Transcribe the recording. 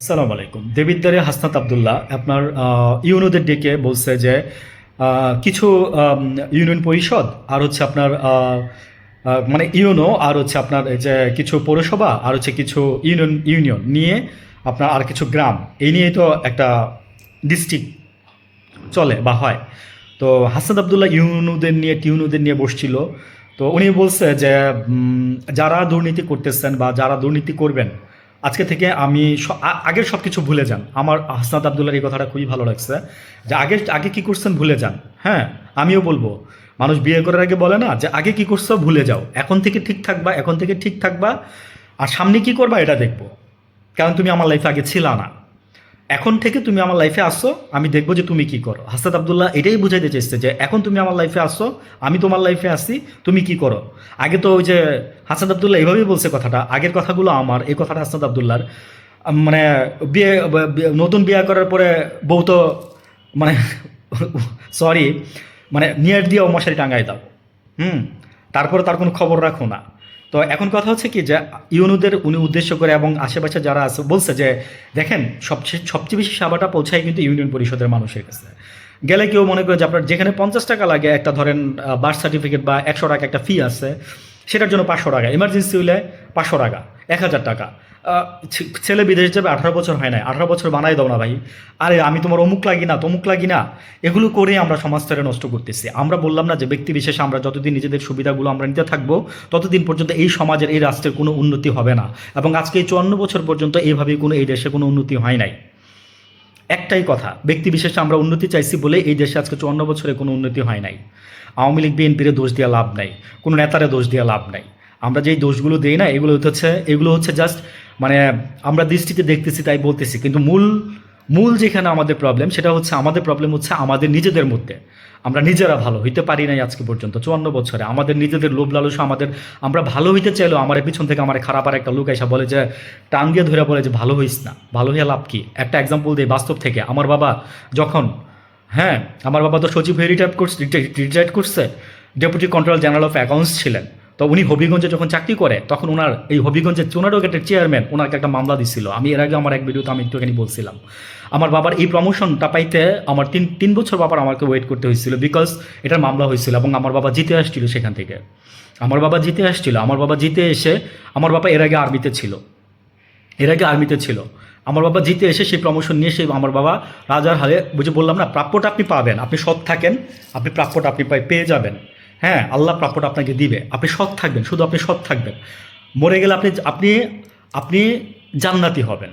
সালাম আলাইকুম। দেবিদ্বারে হাসনাত আবদুল্লাহ আপনার ইউনোদের ডেকে বলছে যে কিছু ইউনিয়ন পরিষদ আর হচ্ছে আপনার মানে ইউনো আর হচ্ছে আপনার এই যে কিছু পৌরসভা আর হচ্ছে কিছু ইউনিয়ন ইউনিয়ন নিয়ে আপনার আর কিছু গ্রাম এই নিয়েই তো একটা ডিস্ট্রিক্ট চলে বা হয়। তো হাসনাত আবদুল্লাহ টিউনুদের নিয়ে বসছিল। তো উনি বলছে যে যারা দুর্নীতি করতেছেন বা যারা দুর্নীতি করবেন আজকে থেকে আমি আগের সব কিছু ভুলে যান। আমার হাসনাত আবদুল্লাহর এই কথাটা খুবই ভালো লাগছে যে আগে আগে কী করছেন ভুলে যান। হ্যাঁ, আমিও বলবো, মানুষ বিয়ে করার আগে বলে না যে আগে কী করছো ভুলে যাও, এখন থেকে ঠিক থাকবা, এখন থেকে ঠিক থাকবা, আর সামনে কী করবা এটা দেখবো। কারণ তুমি আমার লাইফে আগে ছিলা না, এখন থেকে তুমি আমার লাইফে আসো, আমি দেখবো যে তুমি কি করো। হাসনাত আবদুল্লাহ এটাই বুঝাইতে চেয়েছে যে এখন তুমি আমার লাইফে আসো, আমি তোমার লাইফে আসি, তুমি কি করো। আগে তো ওই যে হাসনাত আবদুল্লাহ এইভাবেই বলছে কথাটা, আগের কথাগুলো আমার, এই কথাটা হাসনাত আবদুল্লাহর। মানে নতুন বিয়ে করার পরে বউ তো মানে সরি, মানে নিয়ার দিয়ে মশারি টাঙ্গাই দাও। হুম, তারপরে তার কোনো খবর রাখো না। তো এখন কথা হচ্ছে কি যে ইউনুদের উনি উদ্দেশ্য করে এবং আশেপাশে যারা আছে বলছে যে দেখেন সবচেয়ে বেশি সেবাটা পৌঁছায় কিন্তু ইউনিয়ন পরিষদের মানুষের কাছে। গেলে কেউ মনে করে যে আপনার যেখানে 50 টাকা লাগে একটা ধরেন বার্থ সার্টিফিকেট বা 100 টাকা একটা ফি আছে, সেটার জন্য 500 টাকা, এমার্জেন্সি হলে 500 টাকা, 1000 টাকা। ছেলে বিদেশ যাবে, 18 বছর হয় নাই, 18 বছর বানাই দাও না ভাই। আরে আমি তোমার অমুক লাগি না তমুক লাগি না, এগুলো করে আমরা সমাজটারে নষ্ট করতেছি। আমরা বললাম না যে ব্যক্তি বিশেষে আমরা যতদিন নিজেদের সুবিধাগুলো আমরা নিতে থাকবো ততদিন পর্যন্ত এই সমাজের এই রাষ্ট্রের কোনো উন্নতি হবে না। এবং আজকে এই 54 বছর পর্যন্ত এইভাবেই কোনো এই দেশে কোনো উন্নতি হয় নাই। একটাই কথা, ব্যক্তি বিশেষে আমরা উন্নতি চাইছি বলে এই দেশে আজকে 54 বছরে কোনো উন্নতি হয় নাই। আওয়ামী লীগ বিএনপির দোষ দেওয়া লাভ নাই, কোনো নেতারে দোষ দেওয়া লাভ নাই। আমরা যেই দোষগুলো দিই না এগুলো হচ্ছে জাস্ট মানে আমরা দৃষ্টিতে দেখতেছি তাই বলতেছি, কিন্তু মূল মূল যেখানে আমাদের প্রবলেম সেটা হচ্ছে আমাদের প্রবলেম হচ্ছে আমাদের নিজেদের মধ্যে। আমরা নিজেরা ভালো হইতে পারি নাই আজকে পর্যন্ত 54 বছরে। আমাদের নিজেদের লোভ লালসা, আমরা ভালো হইতে চাইলেও আমার পিছন থেকে আমার খারাপ আর একটা লোক এসে বলে যে টান দিয়ে ধরে বলে যে ভালো হইস না, ভালো হইয়া লাভ কি। একটা এক্সাম্পল দিই বাস্তব থেকে। আমার বাবা যখন, হ্যাঁ, আমার বাবা তো সচিব হয়ে রিটায়ার্ড করছে, deputy controller general of accounts ছিলেন। তো উনি হবিগঞ্জে যখন চাকরি করে তখন ওনার এই হবিগঞ্জের চুনারোগেটের চেয়ারম্যান ওনাকে একটা মামলা দিছিল। আমি এর আগে আমার এক ভিডিওতে আমি একটুখানি বলছিলাম। আমার বাবার এই প্রমোশনটা পাইতে আমার তিন বছর বাবার আমাকে ওয়েট করতে হয়েছিল, বিকজ এটার মামলা হয়েছিল এবং আমার বাবা জিতে আসছিল সেখান থেকে। আমার বাবা জিতে এসে আমার বাবা এর আগে আর্মিতে ছিল। আমার বাবা জিতে এসে সেই প্রমোশন নিয়ে আমার বাবা রাজার হালে বুঝে বললাম না, প্রাপ্যটা আপনি পাবেন, আপনি সৎ থাকেন, আপনি প্রাপ্যটা আপনি পেয়ে যাবেন। হ্যাঁ, আল্লাহ প্রাপ্যটা আপনাকে দিবে, আপনি সৎ থাকবেন, শুধু আপনি সৎ থাকবেন। মরে গেলে আপনি আপনি আপনি জান্নাতি হবেন।